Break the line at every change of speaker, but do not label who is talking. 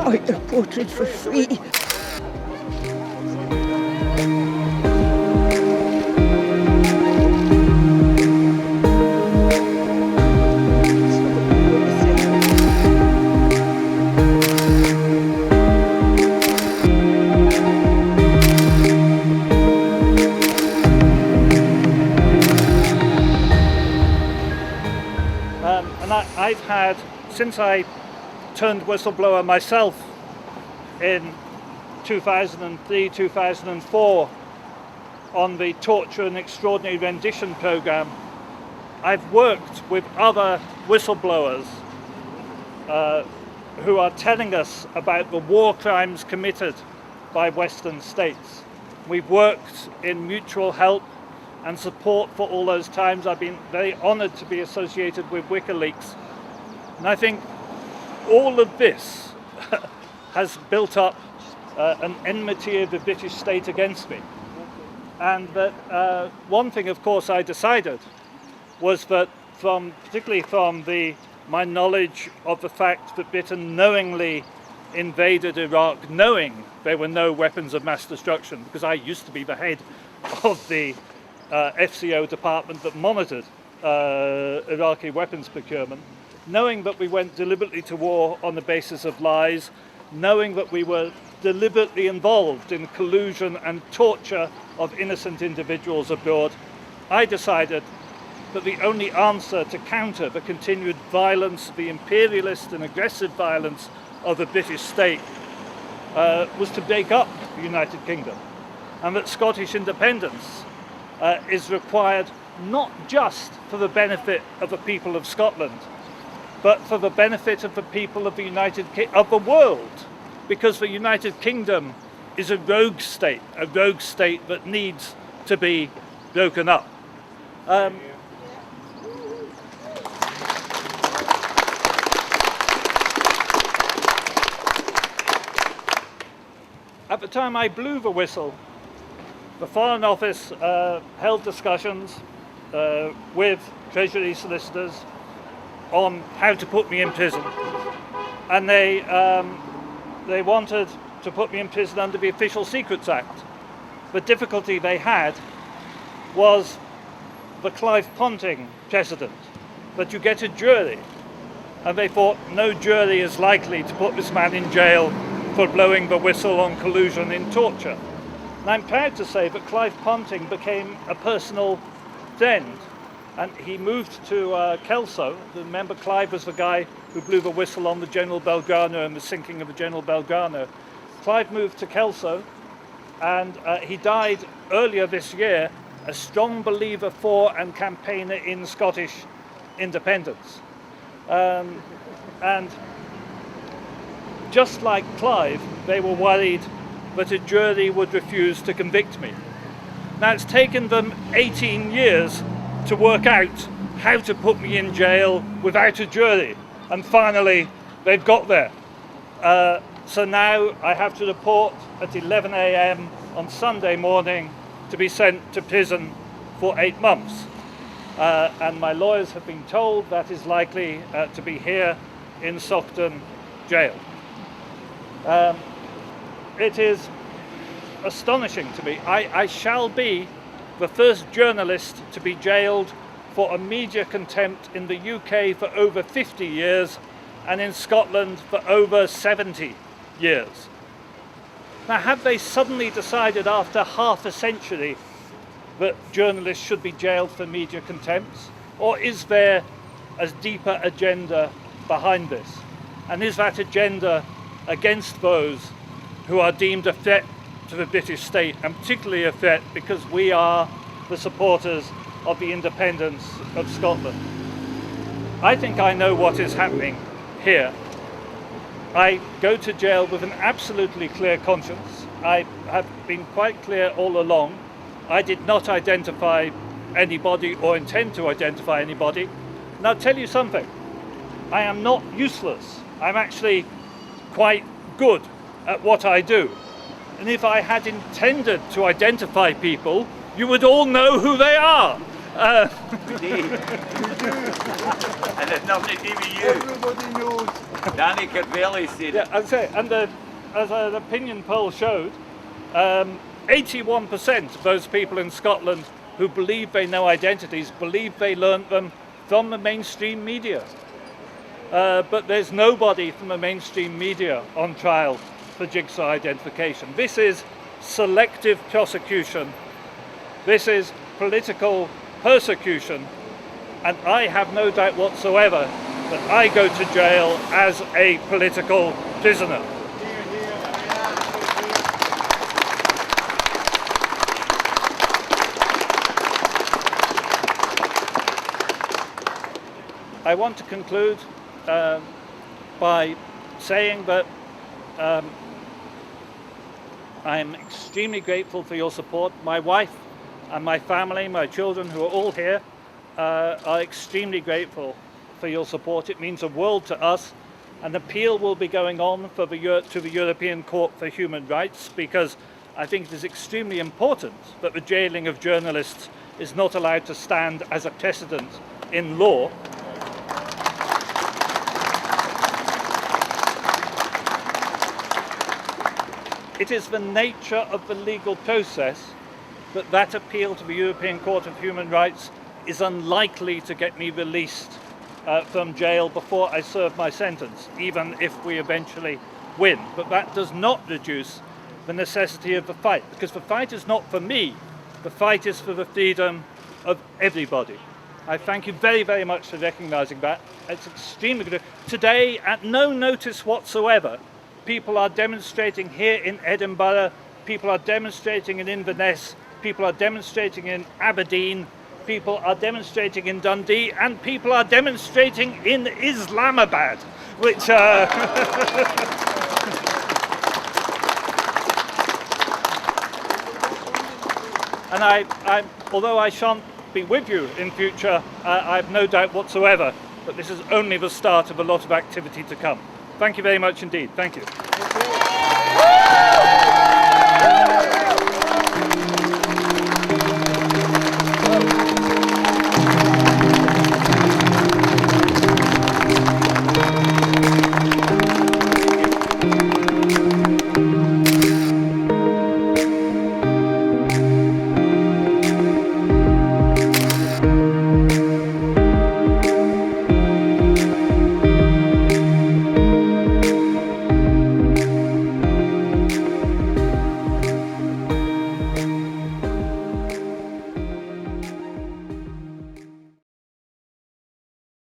buy your portrait for free.
I've had, since I turned whistleblower myself in 2003, 2004 on the Torture and Extraordinary Rendition programme, I've worked with other whistleblowers who are telling us about the war crimes committed by Western states. We've worked in mutual help and support for all those times. I've been very honoured to be associated with WikiLeaks. And I think all of this has built up an enmity of the British state against me. And that one thing, of course, I decided was that particularly from my knowledge of the fact that Britain knowingly invaded Iraq, knowing there were no weapons of mass destruction, because I used to be the head of the FCO department that monitored Iraqi weapons procurement, knowing that we went deliberately to war on the basis of lies, knowing that we were deliberately involved in collusion and torture of innocent individuals abroad, I decided that the only answer to counter the continued violence, the imperialist and aggressive violence of the British state was to break up the United Kingdom, and that Scottish independence is required not just for the benefit of the people of Scotland, but for the benefit of the people of of the world, because the United Kingdom is a rogue state that needs to be broken up. At the time I blew the whistle, the Foreign Office held discussions with Treasury solicitors on how to put me in prison, and they wanted to put me in prison under the Official Secrets Act. The difficulty they had was the Clive Ponting precedent, that you get a jury, and they thought no jury is likely to put this man in jail for blowing the whistle on collusion in torture. And I'm proud to say that Clive Ponting became a personal friend, and he moved to Kelso. Remember, Clive was the guy who blew the whistle on the General Belgrano and the sinking of the General Belgrano. Clive moved to Kelso, and he died earlier this year, a strong believer for and campaigner in Scottish independence. And just like Clive, they were worried that a jury would refuse to convict me. Now, it's taken them 18 years to work out how to put me in jail without a jury, and finally they've got there. So now I have to report at 11 a.m. on Sunday morning to be sent to prison for 8 months. And my lawyers have been told that is likely to be here in Saughton jail. It is astonishing to me. I shall be the first journalist to be jailed for a media contempt in the UK for over 50 years and in Scotland for over 70 years. Now, have they suddenly decided after half a century that journalists should be jailed for media contempts? Or is there a deeper agenda behind this? And is that agenda against those who are deemed a threat to the British state, and particularly a threat because we are the supporters of the independence of Scotland? I think I know what is happening here. I go to jail with an absolutely clear conscience. I have been quite clear all along. I did not identify anybody or intend to identify anybody. And I'll tell you something, I am not useless. I'm actually quite good at what I do. And if I had intended to identify people, you would all know who they are.
Indeed. And there's nothing to do with you.
Everybody knows.
Danny could barely see it.
Yeah, I'd say, and as an opinion poll showed, 81% of those people in Scotland who believe they know identities believe they learnt them from the mainstream media. But there's nobody from the mainstream media on trial for jigsaw identification. This is selective prosecution. This is political persecution. And I have no doubt whatsoever that I go to jail as a political prisoner. I want to conclude by saying that I'm extremely grateful for your support. My wife and my family, my children who are all here, are extremely grateful for your support. It means a world to us. An appeal will be going on to the European Court for Human Rights, because I think it is extremely important that the jailing of journalists is not allowed to stand as a precedent in law. It is the nature of the legal process that appeal to the European Court of Human Rights is unlikely to get me released from jail before I serve my sentence, even if we eventually win. But that does not reduce the necessity of the fight, because the fight is not for me, the fight is for the freedom of everybody. I thank you very, very much for recognising that. It's extremely good. Today, at no notice whatsoever, people are demonstrating here in Edinburgh, people are demonstrating in Inverness, people are demonstrating in Aberdeen, people are demonstrating in Dundee, and people are demonstrating in Islamabad, which and I, although I shan't be with you in future, I have no doubt whatsoever that this is only the start of a lot of activity to come. Thank you very much indeed. Thank you.